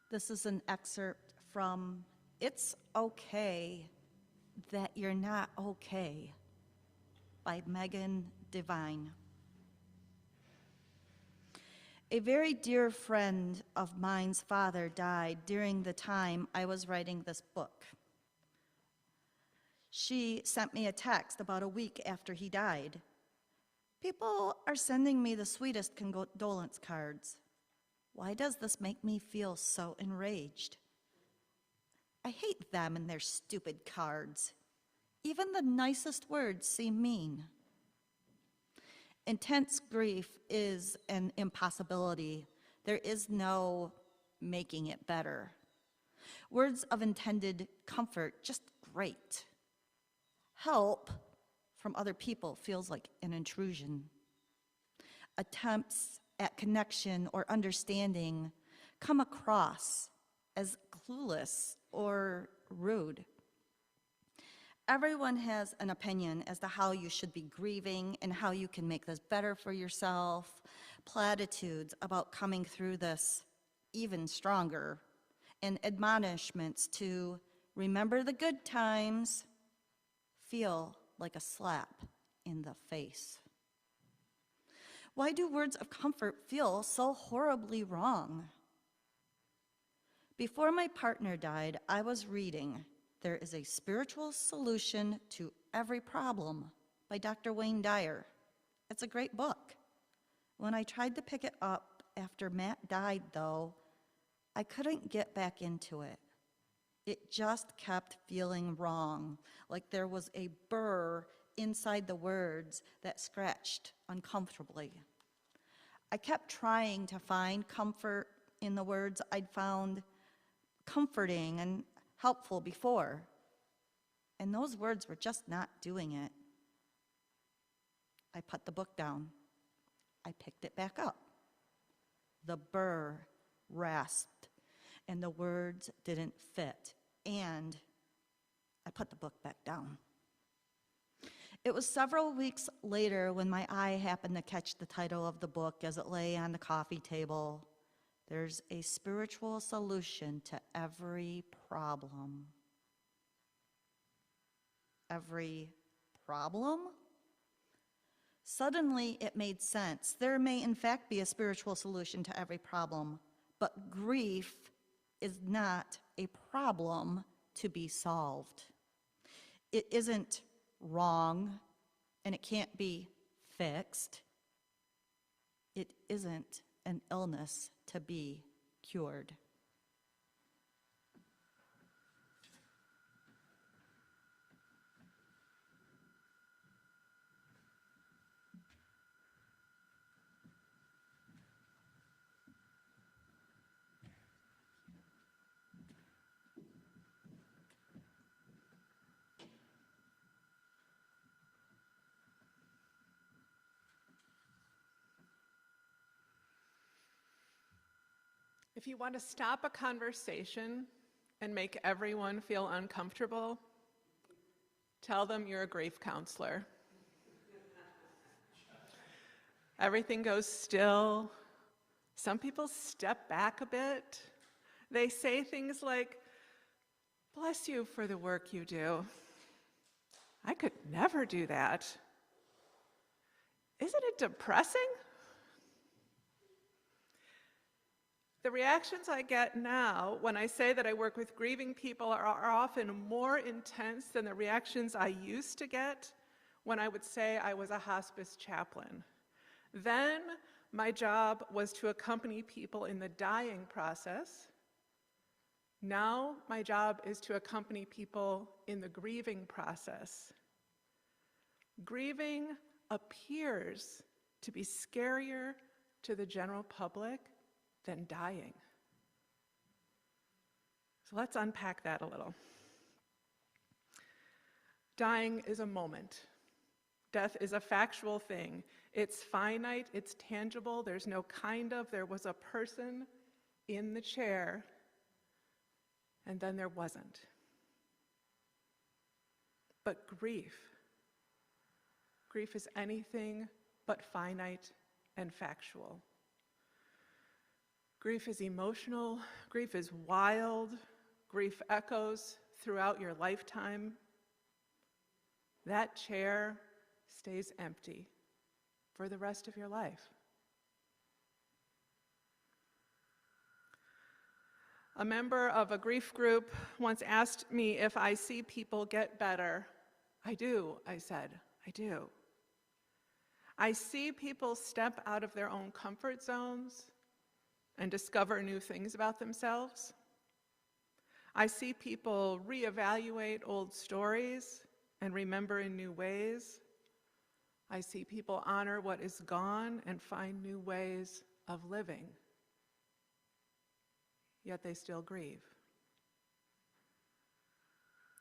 This is an excerpt from It's Okay That You're Not Okay by Megan Devine. A very dear friend of mine's father died during the time I was writing this book. She sent me a text about a week after he died. People are sending me the sweetest condolence cards. Why does this make me feel so enraged? I hate them and their stupid cards. Even the nicest words seem mean. Intense grief is an impossibility. There is no making it better. Words of intended comfort, just great. Help from other people feels like an intrusion. Attempts at connection or understanding come across as clueless or rude. Everyone has an opinion as to how you should be grieving and how you can make this better for yourself. Platitudes about coming through this even stronger, and admonishments to remember the good times feel like a slap in the face. Why do words of comfort feel so horribly wrong? Before my partner died, I was reading There is a Spiritual Solution to Every Problem by Dr. Wayne Dyer. It's a great book. When I tried to pick it up after Matt died, though, I couldn't get back into it. It just kept feeling wrong, like there was a burr inside the words that scratched uncomfortably. I kept trying to find comfort in the words I'd found comforting and helpful before, and those words were just not doing it. I put the book down. I picked it back up. The burr rasped, and the words didn't fit, and I put the book back down. It was several weeks later when my eye happened to catch the title of the book as it lay on the coffee table. There's a spiritual solution to every problem. Every problem? Suddenly it made sense. There may in fact be a spiritual solution to every problem, but grief is not a problem to be solved. It isn't wrong, and it can't be fixed. It isn't an illness to be cured. If you want to stop a conversation and make everyone feel uncomfortable, tell them you're a grief counselor. Everything goes still. Some people step back a bit. They say things like, "Bless you for the work you do. I could never do that. Isn't it depressing?" The reactions I get now when I say that I work with grieving people are often more intense than the reactions I used to get when I would say I was a hospice chaplain. Then my job was to accompany people in the dying process. Now my job is to accompany people in the grieving process. Grieving appears to be scarier to the general public than dying. So let's unpack that a little. Dying is a moment. Death is a factual thing. It's finite, it's tangible, there's no kind of, there was a person in the chair, and then there wasn't. But grief is anything but finite and factual. Grief is emotional, grief is wild, grief echoes throughout your lifetime. That chair stays empty for the rest of your life. A member of a grief group once asked me if I see people get better. I do, I said, I do. I see people step out of their own comfort zones and discover new things about themselves. I see people reevaluate old stories and remember in new ways. I see people honor what is gone and find new ways of living. Yet they still grieve.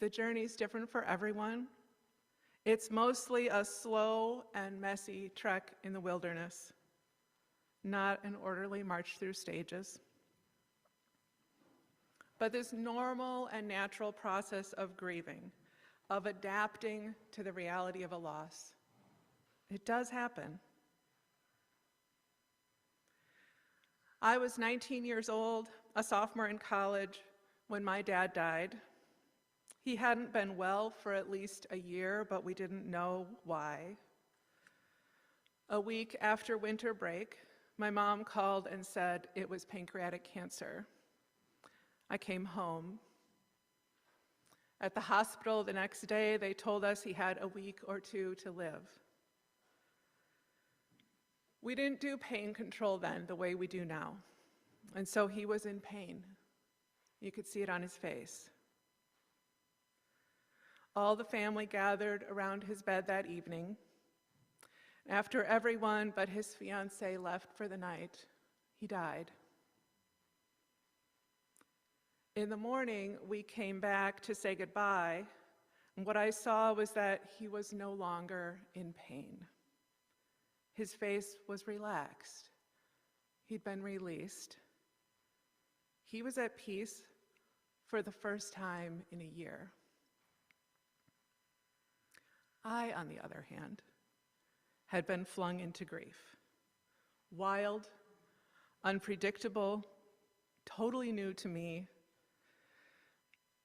The journey's different for everyone. It's mostly a slow and messy trek in the wilderness, not an orderly march through stages. But this normal and natural process of grieving, of adapting to the reality of a loss, it does happen. I was 19 years old, a sophomore in college, when my dad died. He hadn't been well for at least a year, but we didn't know why. A week after winter break, my mom called and said it was pancreatic cancer. I came home. At the hospital the next day, they told us he had a week or two to live. We didn't do pain control then the way we do now, and so he was in pain. You could see it on his face. All the family gathered around his bed that evening. After everyone but his fiancée left for the night, he died. In the morning, we came back to say goodbye, and what I saw was that he was no longer in pain. His face was relaxed. He'd been released. He was at peace for the first time in a year. I, on the other hand, had been flung into grief. Wild, unpredictable, totally new to me,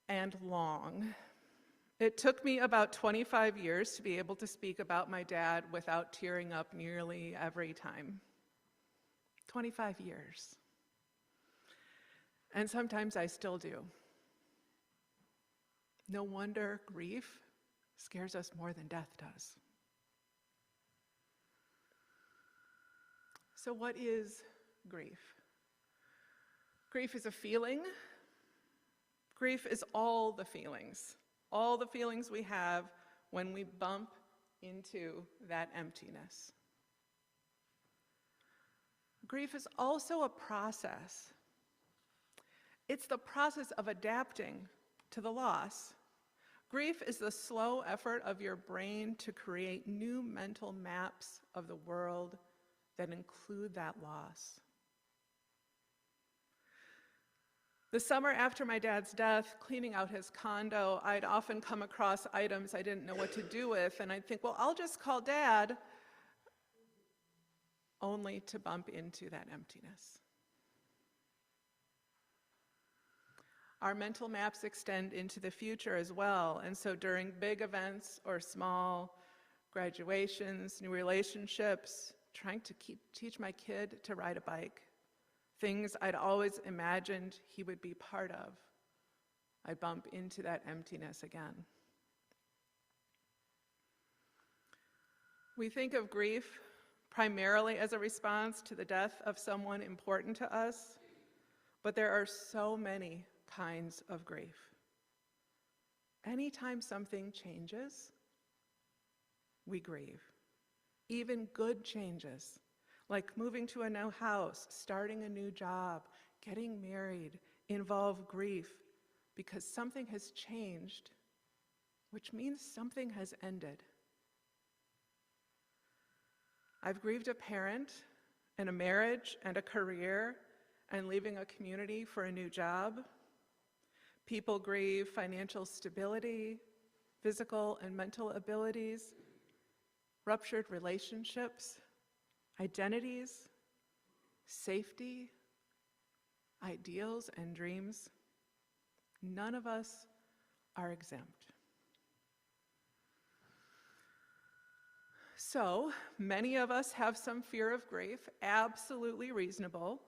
and long. It took me about 25 years to be able to speak about my dad without tearing up nearly every time. 25 years. And sometimes I still do. No wonder grief scares us more than death does. So what is grief? Grief is a feeling. Grief is all the feelings we have when we bump into that emptiness. Grief is also a process. It's the process of adapting to the loss. Grief is the slow effort of your brain to create new mental maps of the world that include that loss. The summer after my dad's death, cleaning out his condo, I'd often come across items I didn't know what to do with, and I'd think, well, I'll just call Dad, only to bump into that emptiness. Our mental maps extend into the future as well, and so during big events or small, graduations, new relationships, trying to teach my kid to ride a bike, things I'd always imagined he would be part of, I bump into that emptiness again. We think of grief primarily as a response to the death of someone important to us, but there are so many kinds of grief. Anytime something changes, we grieve. Even good changes, like moving to a new house, starting a new job, getting married, involve grief because something has changed, which means something has ended. I've grieved a parent and a marriage and a career and leaving a community for a new job. People grieve financial stability, physical and mental abilities, ruptured relationships, identities, safety, ideals and dreams. None of us are exempt. So, many of us have some fear of grief, absolutely reasonable,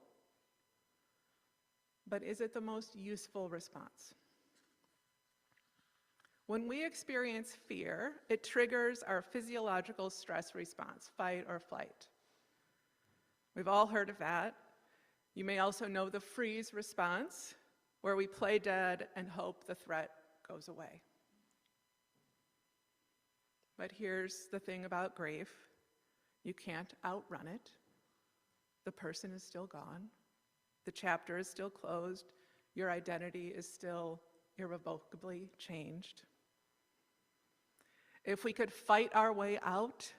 but is it the most useful response? When we experience fear, it triggers our physiological stress response, fight or flight. We've all heard of that. You may also know the freeze response, where we play dead and hope the threat goes away. But here's the thing about grief. You can't outrun it. The person is still gone. The chapter is still closed. Your identity is still irrevocably changed. If we could fight our way out,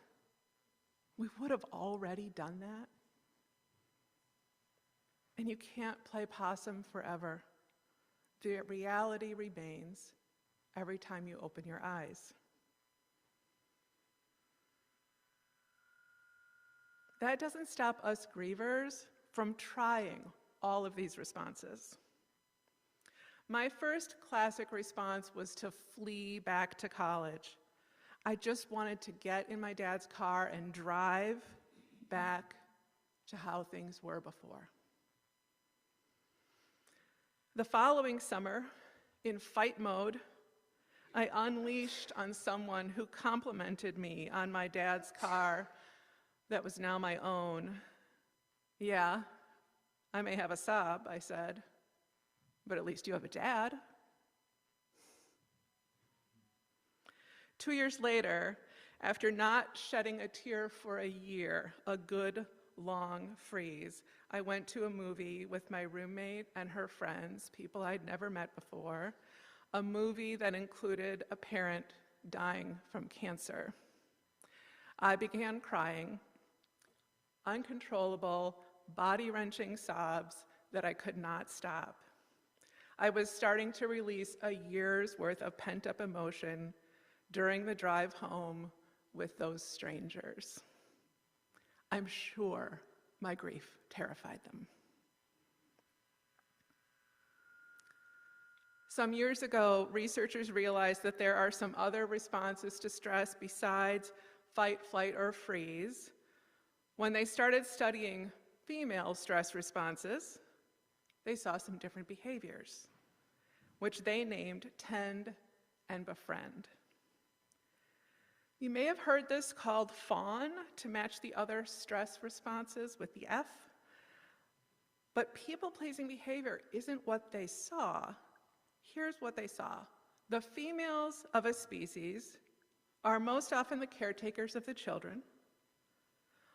we would have already done that. And you can't play possum forever. The reality remains every time you open your eyes. That doesn't stop us grievers from trying all of these responses. My first classic response was to flee back to college. I just wanted to get in my dad's car and drive back to how things were before. The following summer, in fight mode, I unleashed on someone who complimented me on my dad's car that was now my own. Yeah, I may have a sob, I said, but at least you have a dad. 2 years later, after not shedding a tear for a year, a good long freeze, I went to a movie with my roommate and her friends, people I'd never met before, a movie that included a parent dying from cancer. I began crying, uncontrollable, body-wrenching sobs that I could not stop. I was starting to release a year's worth of pent-up emotion during the drive home with those strangers. I'm sure my grief terrified them. Some years ago, researchers realized that there are some other responses to stress besides fight, flight, or freeze. When they started studying female stress responses, they saw some different behaviors, which they named tend and befriend. You may have heard this called fawn to match the other stress responses with the F, but people-pleasing behavior isn't what they saw. Here's what they saw. The females of a species are most often the caretakers of the children.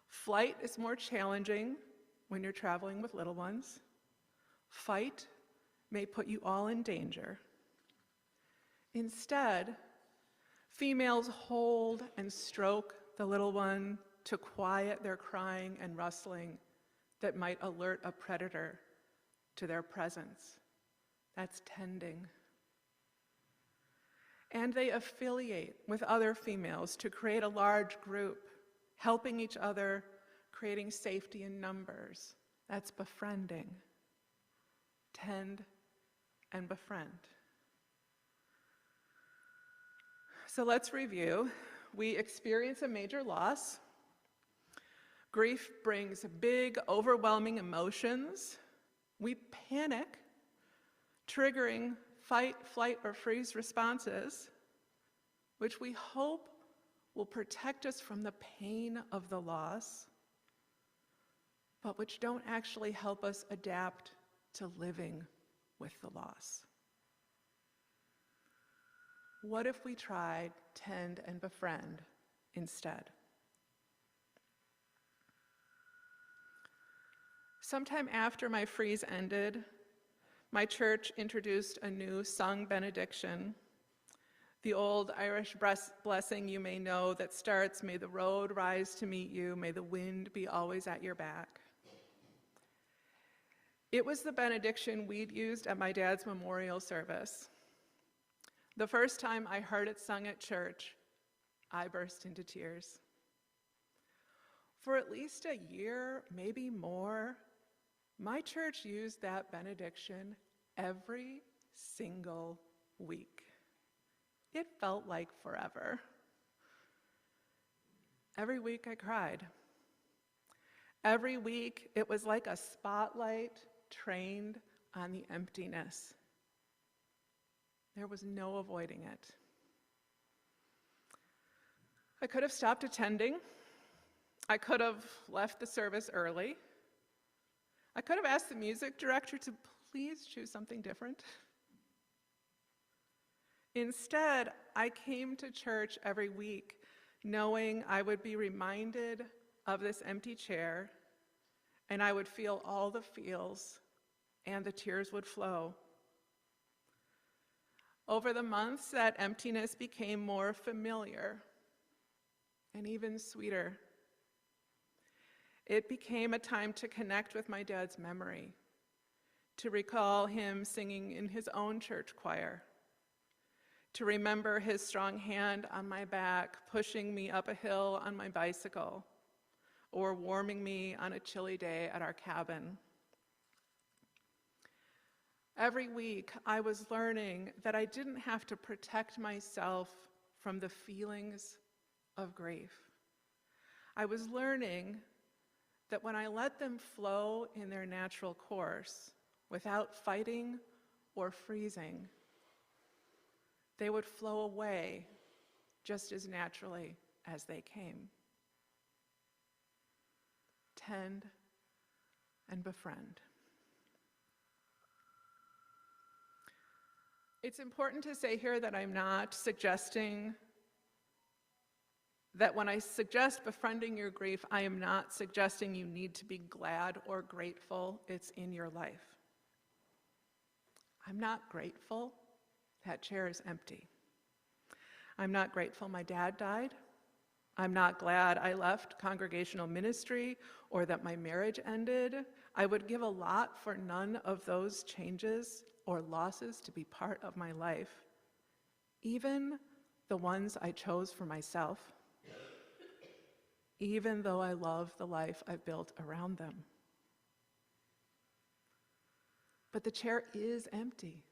Flight is more challenging when you're traveling with little ones. Fight may put you all in danger. Instead, females hold and stroke the little one to quiet their crying and rustling that might alert a predator to their presence. That's tending. And they affiliate with other females to create a large group, helping each other, creating safety in numbers. That's befriending. Tend and befriend. So let's review. We experience a major loss. Grief brings big, overwhelming emotions. We panic, triggering fight, flight, or freeze responses, which we hope will protect us from the pain of the loss, but which don't actually help us adapt to living with the loss. What if we tried tend and befriend instead? Sometime after my freeze ended, my church introduced a new sung benediction, the old Irish blessing you may know that starts, "May the road rise to meet you, may the wind be always at your back." It was the benediction we'd used at my dad's memorial service. The first time I heard it sung at church, I burst into tears. For at least a year, maybe more, My church used that benediction every single week. It felt like forever. Every week I cried. Every week it was like a spotlight trained on the emptiness. There was no avoiding it. I could have stopped attending. I could have left the service early. I could have asked the music director to please choose something different. Instead, I came to church every week knowing I would be reminded of this empty chair, and I would feel all the feels, and the tears would flow. Over the months, that emptiness became more familiar and even sweeter. It became a time to connect with my dad's memory, to recall him singing in his own church choir, to remember his strong hand on my back, pushing me up a hill on my bicycle, or warming me on a chilly day at our cabin. Every week, I was learning that I didn't have to protect myself from the feelings of grief. I was learning that when I let them flow in their natural course, without fighting or freezing, they would flow away just as naturally as they came. Tend and befriend. It's important to say here that I'm not suggesting that when I suggest befriending your grief, I am not suggesting you need to be glad or grateful it's in your life. I'm not grateful that chair is empty. I'm not grateful my dad died. I'm not glad I left congregational ministry or that my marriage ended. I would give a lot for none of those changes or losses to be part of my life, even the ones I chose for myself, even though I love the life I've built around them. But the chair is empty.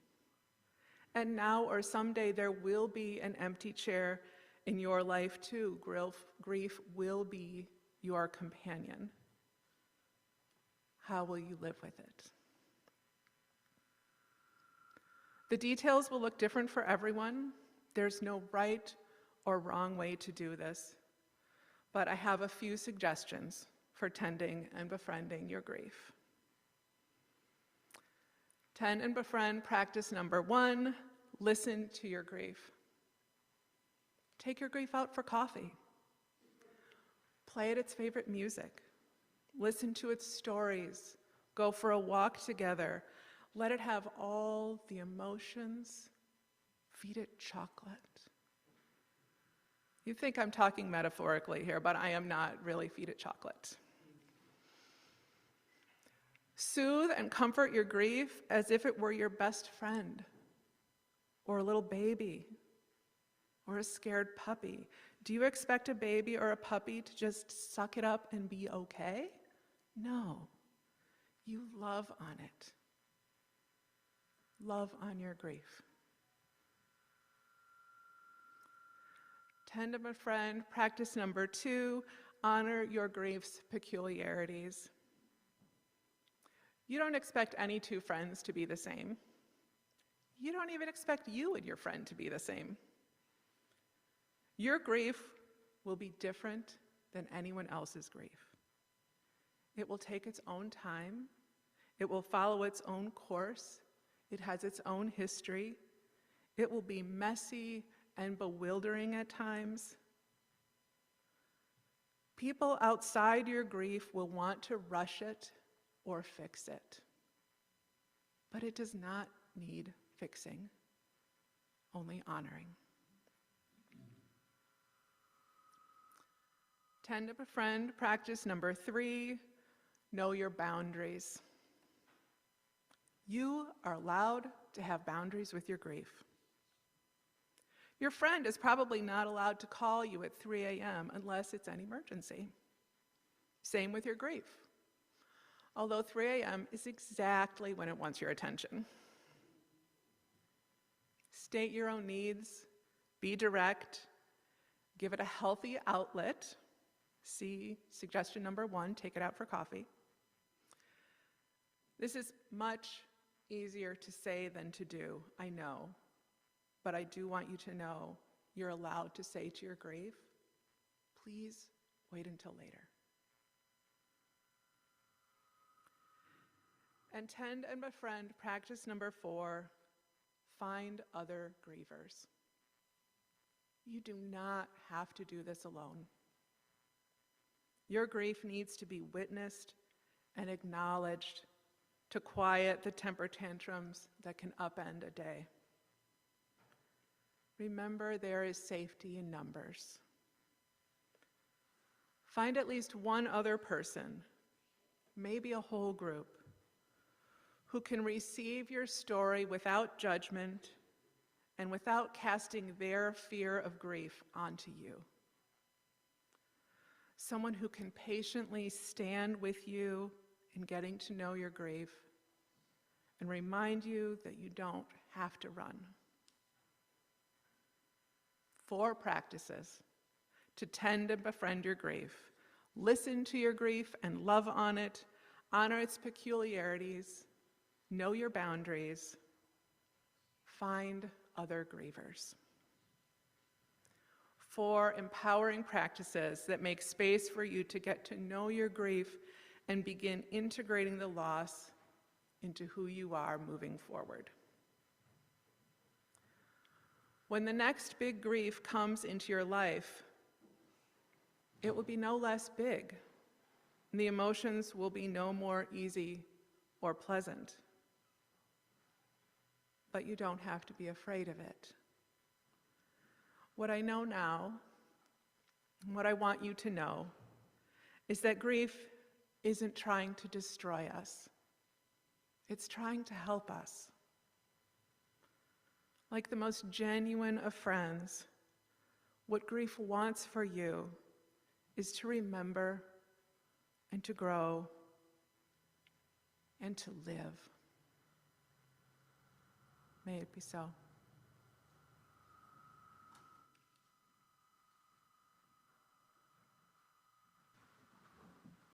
And now or someday there will be an empty chair in your life too. Grief will be your companion. How will you live with it? The details will look different for everyone. There's no right or wrong way to do this. But I have a few suggestions for tending and befriending your grief. Tend and befriend practice number 1, listen to your grief. Take your grief out for coffee. Play it its favorite music. Listen to its stories. Go for a walk together. Let it have all the emotions. Feed it chocolate. You think I'm talking metaphorically here, but I am not really. Feed it chocolate. Soothe and comfort your grief as if it were your best friend, or a little baby, or a scared puppy. Do you expect a baby or a puppy to just suck it up and be okay? No. You love on it. Love on your grief. Tend and befriend practice number 2, honor your grief's peculiarities. You don't expect any two friends to be the same. You don't even expect you and your friend to be the same. Your grief will be different than anyone else's grief. It will take its own time. It will follow its own course. It has its own history. It will be messy and bewildering at times. People outside your grief will want to rush it or fix it. But it does not need fixing, only honoring. Tend and befriend practice number 3, know your boundaries. You are allowed to have boundaries with your grief. Your friend is probably not allowed to call you at 3 a.m. unless it's an emergency. Same with your grief. although 3 a.m. is exactly when it wants your attention. State your own needs, be direct, give it a healthy outlet. See suggestion number 1, take it out for coffee. This is much easier to say than to do, I know, but I do want you to know you're allowed to say to your grief, please wait until later. And tend and befriend practice number 4, find other grievers. You do not have to do this alone. Your grief needs to be witnessed and acknowledged to quiet the temper tantrums that can upend a day. Remember, there is safety in numbers. Find at least one other person, maybe a whole group, who can receive your story without judgment and without casting their fear of grief onto you. Someone who can patiently stand with you in getting to know your grief and remind you that you don't have to run. 4 practices to tend and befriend your grief. Listen to your grief and love on it, honor its peculiarities, know your boundaries, find other grievers. 4 empowering practices that make space for you to get to know your grief and begin integrating the loss into who you are moving forward. When the next big grief comes into your life, it will be no less big, and the emotions will be no more easy or pleasant. But you don't have to be afraid of it. What I know now, and what I want you to know, is that grief isn't trying to destroy us. It's trying to help us. Like the most genuine of friends, what grief wants for you is to remember and to grow and to live. May it be so.